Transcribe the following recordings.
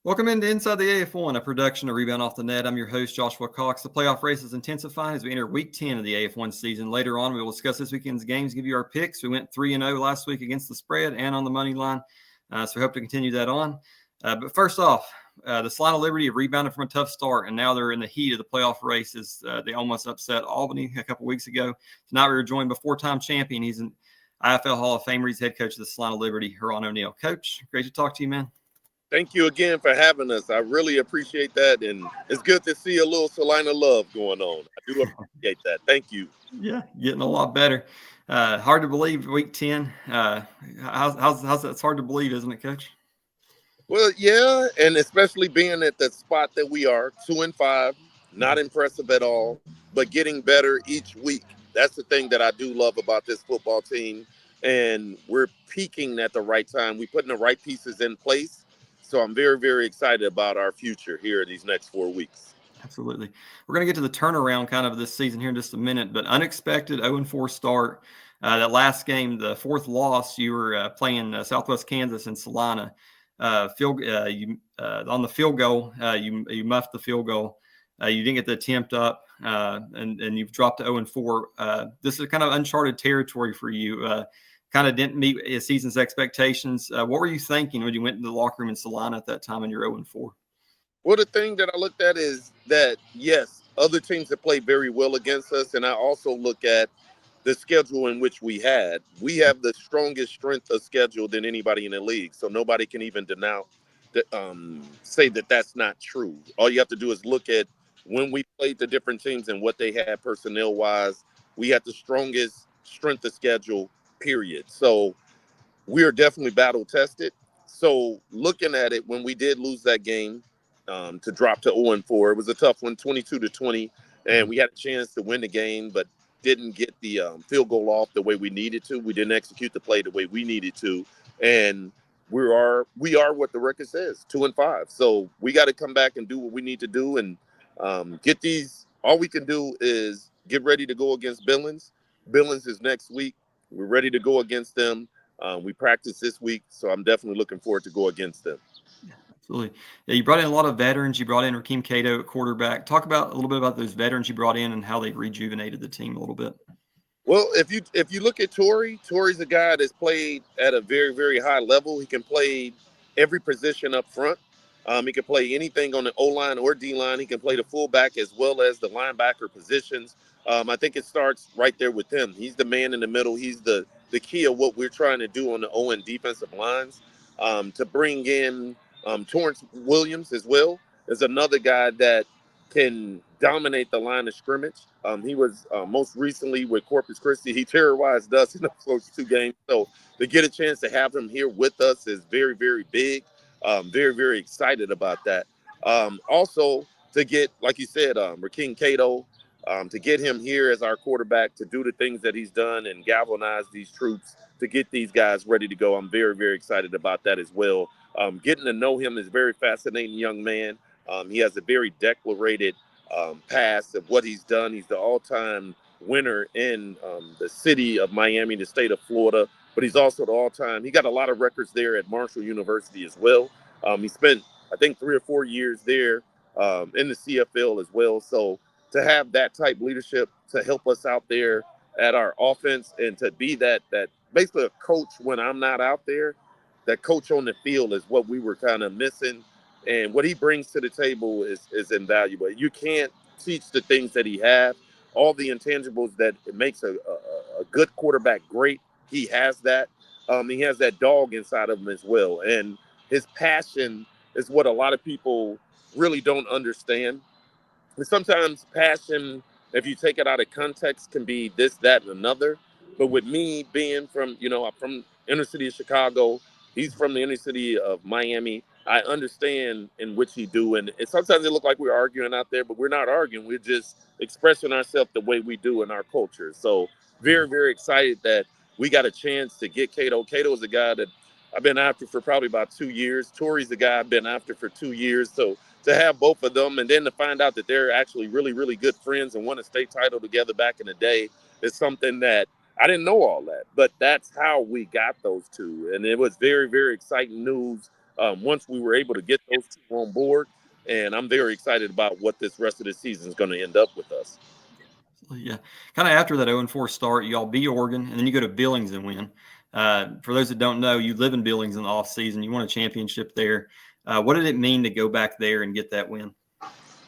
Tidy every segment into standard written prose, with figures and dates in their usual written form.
Welcome into Inside the AF1, a production of Rebound Off the Net. I'm your host, Joshua Cox. The playoff race is intensifying as we enter Week 10 of the AF1 season. Later on, we will discuss this weekend's games, give you our picks. We went 3-0 last week against the spread and on the money line, so we hope to continue that on. But first off, the Salina Liberty have rebounded from a tough start, and now they're in the heat of the playoff races. They almost upset Albany a couple weeks ago. Tonight we were joined by four-time champion. He's an IFL Hall of Famer. He's head coach of the Salina Liberty, Ron O'Neill. Coach, great to talk to you, man. Thank you again for having us. I really appreciate that, and it's good to see a little Salina love going on. I do appreciate that. Thank you. Yeah, getting a lot better. Hard to believe Week 10. How's that? It's hard to believe, isn't it, Coach? Well, yeah, and especially being at the spot that we are, 2-5, not impressive at all, but getting better each week. That's the thing that I do love about this football team, and we're peaking at the right time. We're putting the right pieces in place. So I'm very, very excited about our future here in these next 4 weeks. Absolutely. We're going to get to the turnaround kind of this season here in just a minute, but unexpected 0-4 start. That last game, the fourth loss, you were playing Southwest Kansas in Salina. On the field goal, you muffed the field goal. You didn't get the attempt up, and you've dropped to 0-4. This is kind of uncharted territory for you. Kind of didn't meet his season's expectations. What were you thinking when you went into the locker room in Salina at that time and you're 0-4? Well, the thing that I looked at is that, yes, other teams have played very well against us, and I also look at the schedule in which we had. We have the strongest strength of schedule than anybody in the league, so nobody can even say that that's not true. All you have to do is look at when we played the different teams and what they had personnel-wise. We had the strongest strength of schedule, period. So we are definitely battle tested. So looking at it, when we did lose that game to drop to 0-4, it was a tough one, 22-20, and we had a chance to win the game, but didn't get the field goal off the way we needed to. We didn't execute the play the way we needed to, and we are what the record says, 2-5. So we got to come back and do what we need to do and get these. All we can do is get ready to go against Billings. Billings is next week. We're ready to go against them. We practice this week, so I'm definitely looking forward to go against them. Yeah, absolutely. Yeah, you brought in a lot of veterans. You brought in Rakeem Cato at quarterback. Talk about a little bit about those veterans you brought in and how they've rejuvenated the team a little bit. Well, if you look at Torrey's a guy that's played at a very, very high level. He can play every position up front. He can play anything on the O-line or D-line. He can play the fullback as well as the linebacker positions. I think it starts right there with him. He's the man in the middle. He's the key of what we're trying to do on the O and defensive lines. To bring in Torrance Williams as well is another guy that can dominate the line of scrimmage. He was most recently with Corpus Christi. He terrorized us in the first 2 games. So to get a chance to have him here with us is very, very big. Very, very excited about that. Also, to get, like you said, Rakeem Cato, to get him here as our quarterback, to do the things that he's done and galvanize these troops, to get these guys ready to go. I'm very, very excited about that as well. Getting to know him is a very fascinating young man. He has a very declarated past of what he's done. He's the all-time winner in the city of Miami, the state of Florida, but he's also the all-time. He got a lot of records there at Marshall University as well. He spent, I think, 3 or 4 years there in the CFL as well. So to have that type leadership to help us out there at our offense and to be that basically a coach when I'm not out there, that coach on the field is what we were kind of missing. And what he brings to the table is invaluable. You can't teach the things that he has, all the intangibles that it makes a good quarterback great. He has that. He has that dog inside of him as well. And his passion is what a lot of people really don't understand. And sometimes passion, if you take it out of context, can be this, that, and another. But with me being from, I'm from inner city of Chicago. He's from the inner city of Miami. I understand in which he do. And sometimes it look like we're arguing out there, but we're not arguing. We're just expressing ourselves the way we do in our culture. So very, very excited that we got a chance to get Cato. Cato is a guy that I've been after for probably about 2 years. Torrey's the guy I've been after for 2 years. So to have both of them and then to find out that they're actually really, really good friends and won a state title together back in the day is something that I didn't know all that. But that's how we got those two. And it was very, very exciting news once we were able to get those two on board. And I'm very excited about what this rest of the season is going to end up with us. Yeah. Kind of after that 0-4 start, y'all beat Oregon, and then you go to Billings and win. For those that don't know, you live in Billings in the off season. You won a championship there. What did it mean to go back there and get that win?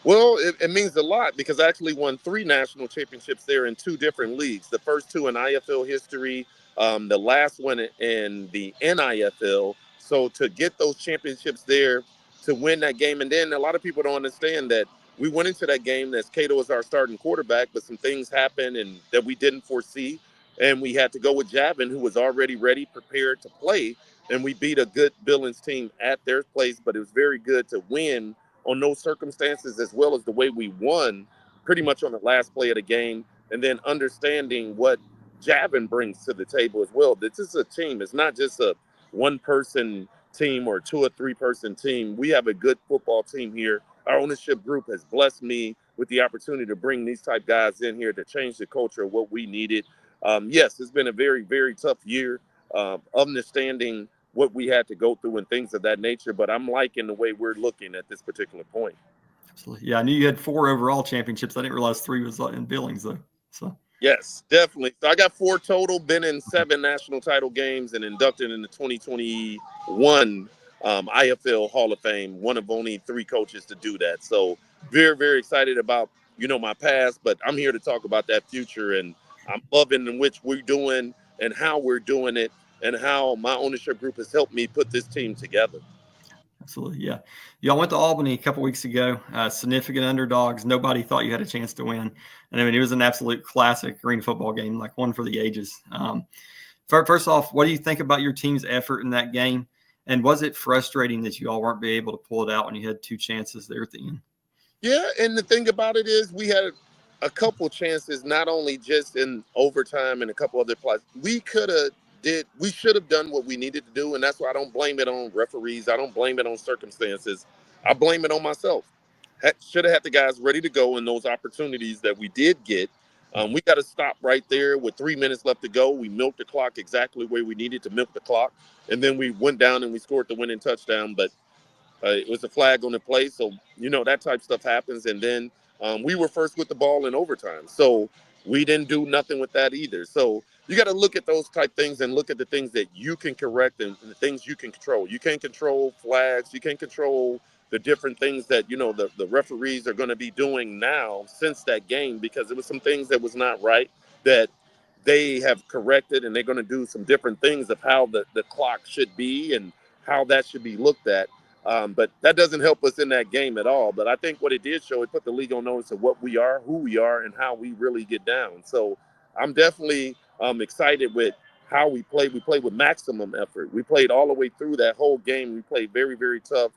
Well, it means a lot because I actually won 3 national championships there in 2 different leagues. The first 2 in IFL history, the last one in the NIFL. So to get those championships there, to win that game, and then a lot of people don't understand that we went into that game as Cato was our starting quarterback, but some things happened and that we didn't foresee, and we had to go with Javin, who was already ready, prepared to play, and we beat a good Billings team at their place. But it was very good to win on those circumstances, as well as the way we won pretty much on the last play of the game, and then understanding what Javin brings to the table as well. This is a team. It's not just a one-person team or 2 or 3-person team. We have a good football team here. Our ownership group has blessed me with the opportunity to bring these type guys in here to change the culture of what we needed. Yes, it's been a very, very tough year, understanding what we had to go through and things of that nature, but I'm liking the way we're looking at this particular point. Absolutely. Yeah, I knew you had 4 overall championships. I didn't realize 3 was in Billings, though. So yes, definitely. So I got 4 total, been in 7 national title games and inducted in the 2021 IFL Hall of Fame, one of only 3 coaches to do that. So very, very excited about, my past, but I'm here to talk about that future, and I'm loving in which we're doing and how we're doing it and how my ownership group has helped me put this team together. absolutely, yeah. Y'all went to Albany a couple weeks ago. Significant underdogs. Nobody thought you had a chance to win, and I mean it was an absolute classic arena football game, like one for the ages. First off, what do you think about your team's effort in that game, and was it frustrating that you all weren't able to pull it out when you had 2 chances there at the end? Yeah, and the thing about it is we had a couple chances, not only just in overtime and a couple other plays. We should have done what we needed to do, and that's why I don't blame it on referees. I don't blame it on circumstances. I blame it on myself. Should have had the guys ready to go in those opportunities that we did get. We got to stop right there with 3 minutes left to go. We milked the clock exactly where we needed to milk the clock, and then we went down and we scored the winning touchdown. But it was a flag on the play, so that type of stuff happens. And then we were first with the ball in overtime, so we didn't do nothing with that either. So you got to look at those type things and look at the things that you can correct and the things you can control. You can't control flags. You can't control the different things that the referees are going to be doing now since that game, because there was some things that was not right that they have corrected, and they're going to do some different things of how the clock should be and how that should be looked at. But that doesn't help us in that game at all. But I think what it did show, it put the league on notice of what we are, who we are, and how we really get down. So I'm definitely excited with how we played. We played with maximum effort. We played all the way through that whole game. We played very, very tough,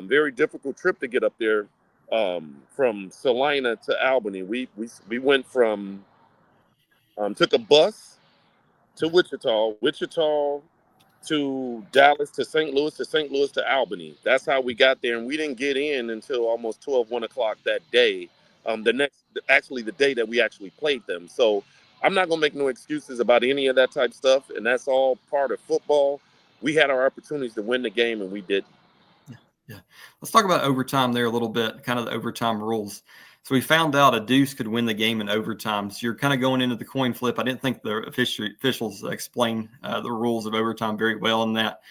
very difficult trip to get up there from Salina to Albany. We went from took a bus to Wichita to Dallas to St. Louis to Albany. That's how we got there, and we didn't get in until almost 1 o'clock that day. The day that we actually played them. So I'm not gonna make no excuses about any of that type of stuff, and that's all part of football. We had our opportunities to win the game, and we didn't. Yeah. Let's talk about overtime there a little bit, kind of the overtime rules. So we found out a deuce could win the game in overtime. So you're kind of going into the coin flip. I didn't think the officials explained the rules of overtime very well in that.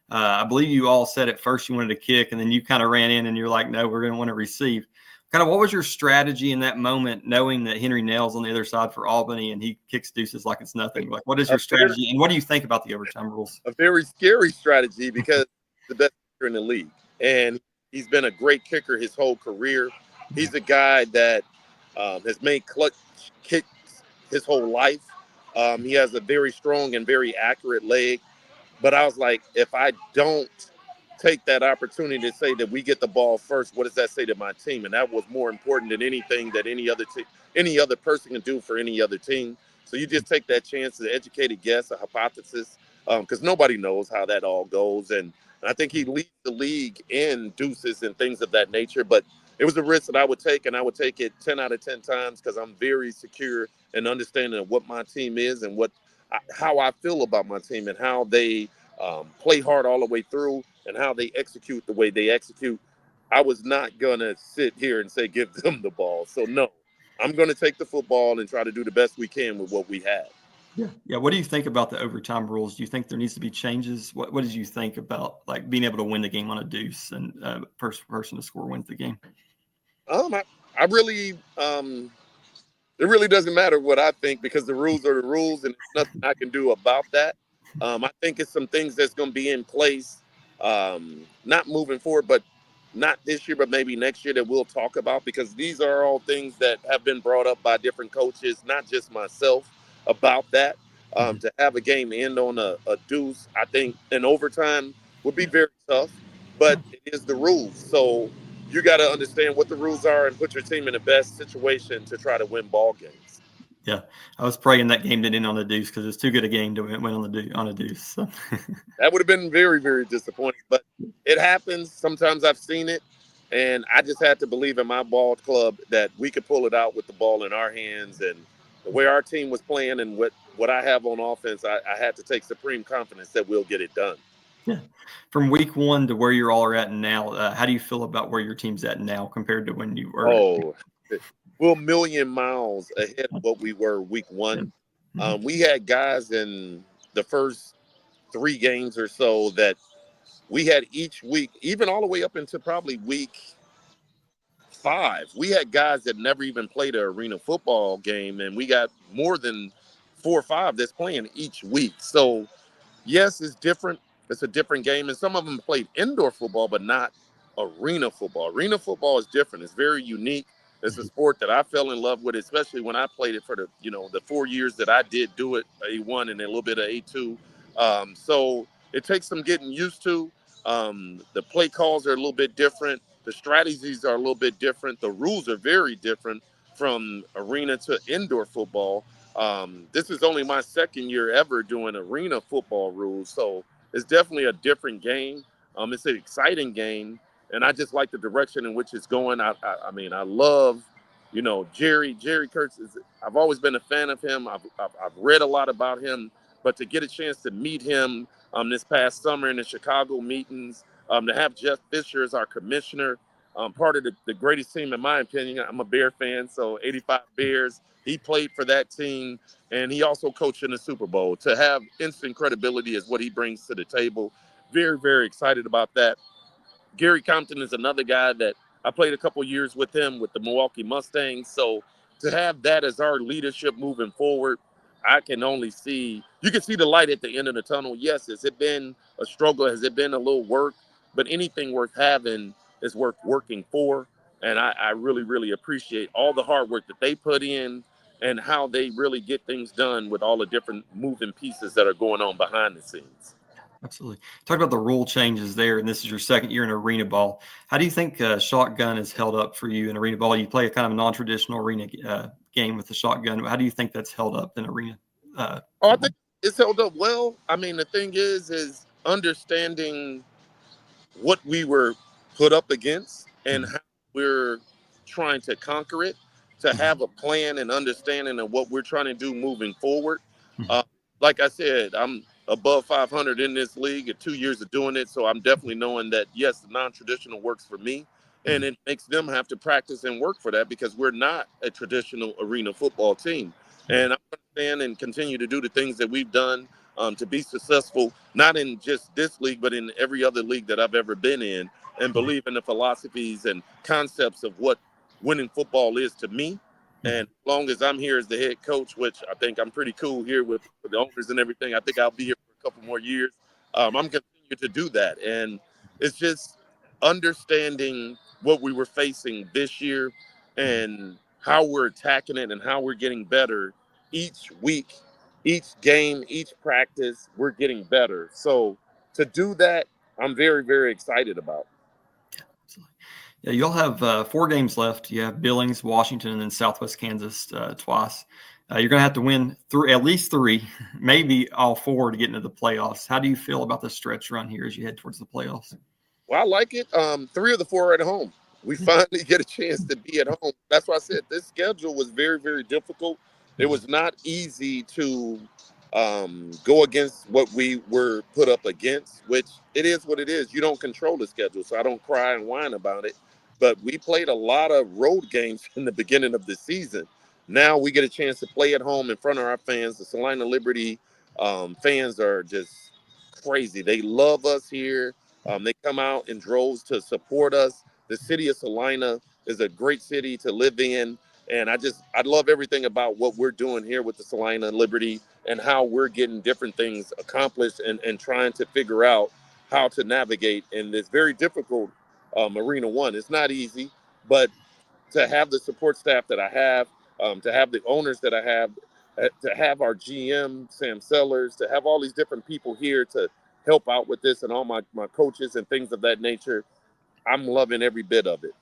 I believe you all said at first you wanted to kick, and then you kind of ran in and you're like, no, we're going to want to receive. Kind of what was your strategy in that moment, knowing that Henry Nail's on the other side for Albany and he kicks deuces like it's nothing? Like, what is your strategy, and what do you think about the overtime rules? A very scary strategy, because the best kicker in the league, and he's been a great kicker his whole career. He's a guy that has made clutch kicks his whole life. He has a very strong and very accurate leg. But I was like, if I don't take that opportunity to say that we get the ball first, what does that say to my team? And that was more important than anything that any other person can do for any other team. So you just take that chance, an educated guess, a hypothesis, because nobody knows how that all goes. And I think he leads the league in deuces and things of that nature. But it was a risk that I would take, and I would take it 10 out of 10 times, because I'm very secure in understanding of what my team is and how I feel about my team and how they play hard all the way through. and how they execute the way they execute, I was not going to sit here and say, give them the ball. So, no, I'm going to take the football and try to do the best we can with what we have. Yeah. Yeah. What do you think about the overtime rules? Do you think there needs to be changes? What did you think about like being able to win the game on a deuce and first person to score wins the game? I really, it really doesn't matter what I think because the rules are the rules and there's nothing I can do about that. I think it's some things that's going to be in place, not moving forward, but not this year, but maybe next year that we'll talk about because these are all things that have been brought up by different coaches, not just myself, about that. To have a game end on a deuce, I think in overtime would be very tough, but it is the rules. So you got to understand what the rules are and put your team in the best situation to try to win ball games. Yeah, I was praying that game didn't end on a deuce because it's too good a game to win on a deuce. So. That would have been very, very disappointing, but it happens. Sometimes I've seen it, and I just had to believe in my ball club that we could pull it out with the ball in our hands. And the way our team was playing and what I have on offense, I had to take supreme confidence that we'll get it done. Yeah. From week one to where you all are at now, how do you feel about where your team's at now compared to when you were? Oh, we're a million miles ahead of what we were week one. We had guys in the first 3 games or so that we had each week, even all the way up into probably week 5. We had guys that never even played an arena football game, and we got more than 4 or 5 that's playing each week. So, yes, it's different. It's a different game, and some of them played indoor football, but not arena football. Arena football is different. It's very unique. It's a sport that I fell in love with, especially when I played it for the 4 years that I did do it, A1 and a little bit of A2. So it takes some getting used to. The play calls are a little bit different. The strategies are a little bit different. The rules are very different from arena to indoor football. This is only my second year ever doing arena football rules, so it's definitely a different game. It's an exciting game, and I just like the direction in which it's going. I mean, I love, Jerry Kurtz. I've always been a fan of him. I've read a lot about him, but to get a chance to meet him this past summer in the Chicago meetings, to have Jeff Fisher as our commissioner, part of the greatest team in my opinion. I'm a Bear fan, so 85 Bears. He played for that team, and he also coached in the Super Bowl. To have instant credibility is what he brings to the table. Very, very excited about that. Gary Compton is another guy that I played a couple years with him with the Milwaukee Mustangs. So to have that as our leadership moving forward, I can only see, you can see the light at the end of the tunnel. Yes, has it been a struggle? Has it been a little work? But anything worth having is worth working for. And I really, really appreciate all the hard work that they put in and how they really get things done with all the different moving pieces that are going on behind the scenes. Absolutely. Talk about the rule changes there, and this is your second year in arena ball. How do you think shotgun is held up for you in arena ball? You play a kind of non-traditional arena game with the shotgun. How do you think that's held up in arena? I think it's held up well. I mean, the thing is understanding what we were put up against and how we're trying to conquer it, to have a plan and understanding of what we're trying to do moving forward. Like I said, I'm above 500 in this league at 2 years of doing it. So I'm definitely knowing that, yes, the non-traditional works for me. And it makes them have to practice and work for that because we're not a traditional arena football team. And I understand and continue to do the things that we've done to be successful, not in just this league, but in every other league that I've ever been in, and believe in the philosophies and concepts of what winning football is to me. And as long as I'm here as the head coach, which I think I'm pretty cool here with the owners and everything, I think I'll be here for a couple more years. I'm continuing to do that. And it's just understanding what we were facing this year and how we're attacking it and how we're getting better each week, each game, each practice, we're getting better. So to do that, I'm very, very excited about. Yeah, you'll have 4 games left. You have Billings, Washington, and then Southwest Kansas twice. You're going to have to win at least 3, maybe all 4 to get into the playoffs. How do you feel about the stretch run here as you head towards the playoffs? Well, I like it. 3 of the 4 are at home. We finally get a chance to be at home. That's why I said this schedule was very, very difficult. It was not easy to go against what we were put up against, which it is what it is. You don't control the schedule, so I don't cry and whine about it. But we played a lot of road games in the beginning of the season. Now we get a chance to play at home in front of our fans. The Salina Liberty fans are just crazy. They love us here. They come out in droves to support us. The city of Salina is a great city to live in. And I love everything about what we're doing here with the Salina Liberty and how we're getting different things accomplished and trying to figure out how to navigate in this very difficult Arena One. It's not easy, but to have the support staff that I have, to have the owners that I have, to have our GM, Sam Sellers, to have all these different people here to help out with this and all my coaches and things of that nature, I'm loving every bit of it.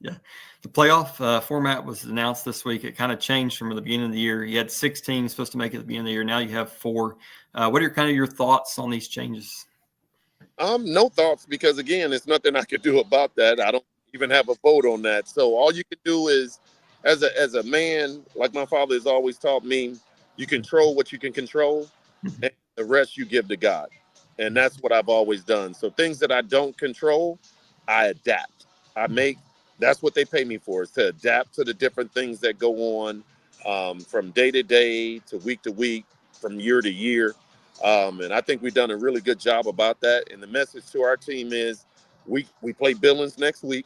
Yeah. The playoff format was announced this week. It kind of changed from the beginning of the year. You had 6 teams supposed to make it at the beginning of the year. Now you have 4. What are kind of your thoughts on these changes? No thoughts, because again, there's nothing I could do about that. I don't even have a vote on that. So all you can do is, as a man, like my father has always taught me, you control what you can control, and the rest you give to God. And that's what I've always done. So things that I don't control, I adapt. That's what they pay me for, is to adapt to the different things that go on, from day to day to week, from year to year. And I think we've done a really good job about that. And the message to our team is we play Billings next week.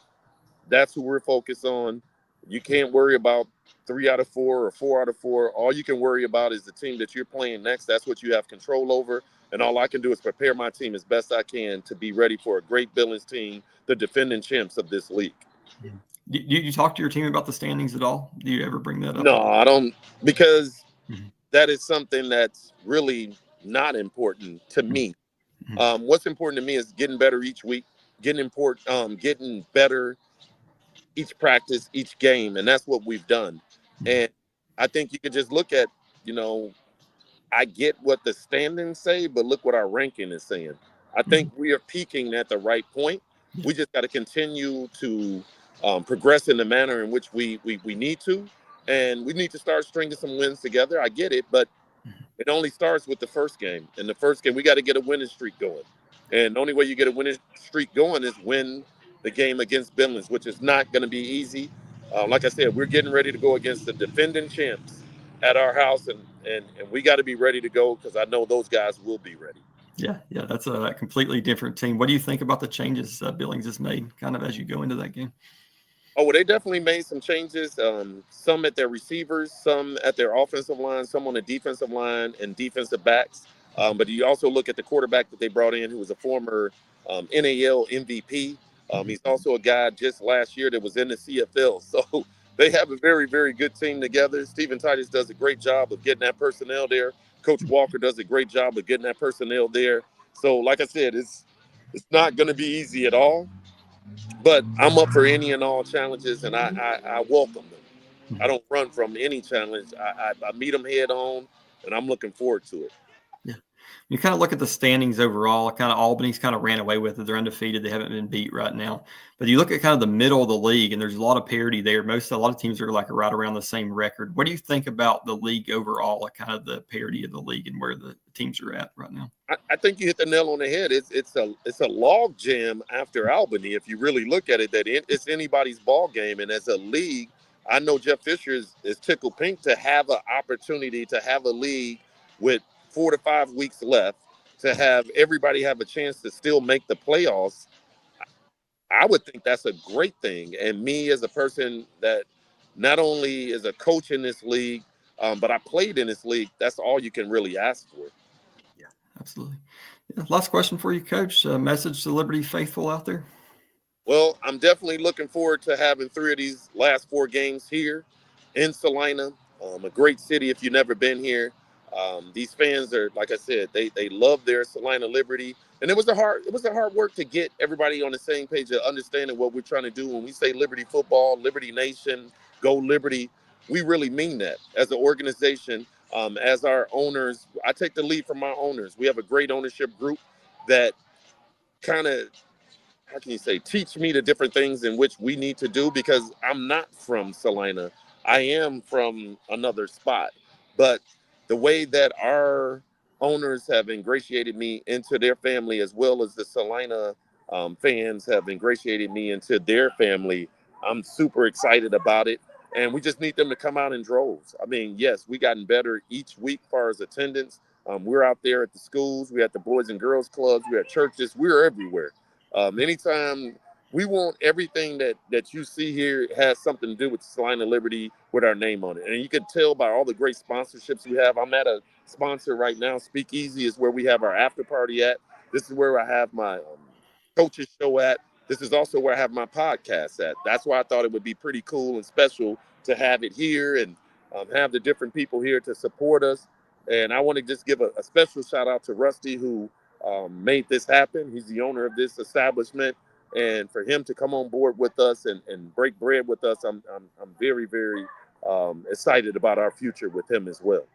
That's who we're focused on. You can't worry about 3 out of 4 or 4 out of 4. All you can worry about is the team that you're playing next. That's what you have control over. And all I can do is prepare my team as best I can to be ready for a great Billings team, the defending champs of this league. Do you talk to your team about the standings at all? Do you ever bring that up? No, I don't, because that is something that's really not important to me. What's important to me is getting better each week, getting better each practice, each game, and that's what we've done. And I think you could just look at, I get what the standings say, but look what our ranking is saying. I think we are peaking at the right point. We just got to continue to progress in the manner in which we need to, and we need to start stringing some wins together. I get it, but it only starts with the first game. In the first game, we got to get a winning streak going. And the only way you get a winning streak going is win the game against Billings, which is not going to be easy. Like I said, we're getting ready to go against the defending champs at our house, and we got to be ready to go, because I know those guys will be ready. Yeah, that's a completely different team. What do you think about the changes Billings has made kind of as you go into that game? Oh, well, they definitely made some changes, some at their receivers, some at their offensive line, some on the defensive line and defensive backs. But you also look at the quarterback that they brought in, who was a former NAL MVP. He's also a guy just last year that was in the CFL. So they have a very, very good team together. Stephen Titus does a great job of getting that personnel there. Coach Walker does a great job of getting that personnel there. So, like I said, it's not going to be easy at all. But I'm up for any and all challenges, and I welcome them. I don't run from any challenge. I meet them head on, and I'm looking forward to it. Yeah. You kind of look at the standings overall, kind of Albany's kind of ran away with it. They're undefeated. They haven't been beat right now. But you look at kind of the middle of the league, and there's a lot of parity there. A lot of teams are like right around the same record. What do you think about the league overall, like kind of the parity of the league and where the teams are at right now? I think you hit the nail on the head. It's a log jam after Albany. If you really look at it, it's anybody's ball game. And as a league, I know Jeff Fisher is tickled pink to have an opportunity to have a league with 4 to 5 weeks left, to have everybody have a chance to still make the playoffs. I would think that's a great thing. And me, as a person that not only is a coach in this league, but I played in this league, that's all you can really ask for. Yeah, absolutely. Yeah, last question for you, Coach. Message to Liberty faithful out there? Well, I'm definitely looking forward to having 3 of these last 4 games here in Salina, a great city if you've never been here. These fans are, like I said, they love their Salina Liberty, and it was a hard work to get everybody on the same page of understanding what we're trying to do. When we say Liberty football, Liberty Nation, go Liberty, we really mean that as an organization. As our owners, I take the lead from our owners. We have a great ownership group that kind of, how can you say, teach me the different things in which we need to do, because I'm not from Salina. I am from another spot. But the way that our owners have ingratiated me into their family, as well as the Salina fans have ingratiated me into their family, I'm super excited about it. And we just need them to come out in droves. I mean, yes, we gotten better each week as far as attendance. We're out there at the schools, we're at the Boys and Girls Clubs, we're at churches, we're everywhere. Anytime, we want everything that you see here has something to do with Salina Liberty with our name on it. And you can tell by all the great sponsorships we have. I'm at a sponsor right now. Speakeasy is where we have our after party at. This is where I have my coaches show at. This is also where I have my podcast at. That's why I thought it would be pretty cool and special to have it here and have the different people here to support us. And I want to just give a special shout out to Rusty, who made this happen. He's the owner of this establishment. And for him to come on board with us and break bread with us, I'm very, very excited about our future with him as well.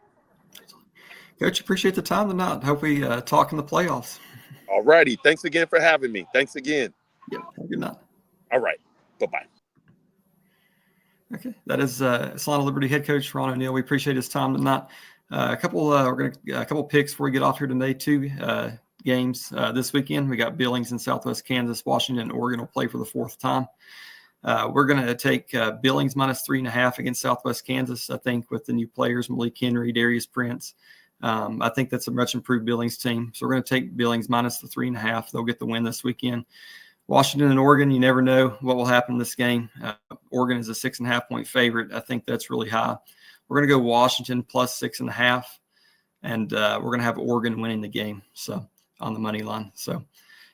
Coach, appreciate the time tonight. Hope we talk in the playoffs. All righty. Thanks again for having me. Thanks again. Yep. Have a good night. All right. Bye-bye. Okay. That is Salina Liberty head coach Ron O'Neill. We appreciate his time tonight. A couple picks before we get off here today. Two games this weekend. We got Billings in Southwest Kansas. Washington and Oregon will play for the fourth time. We're going to take Billings -3.5 against Southwest Kansas. I think with the new players, Malik Henry, Darius Prince, I think that's a much improved Billings team. So we're going to take Billings -3.5. They'll get the win this weekend. Washington and Oregon, you never know what will happen in this game. Oregon is a 6.5-point favorite. I think that's really high. We're going to go Washington +6.5, and we're going to have Oregon winning the game. So on the money line. So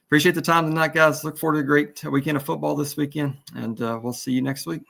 appreciate the time tonight, guys. Look forward to a great weekend of football this weekend, and we'll see you next week.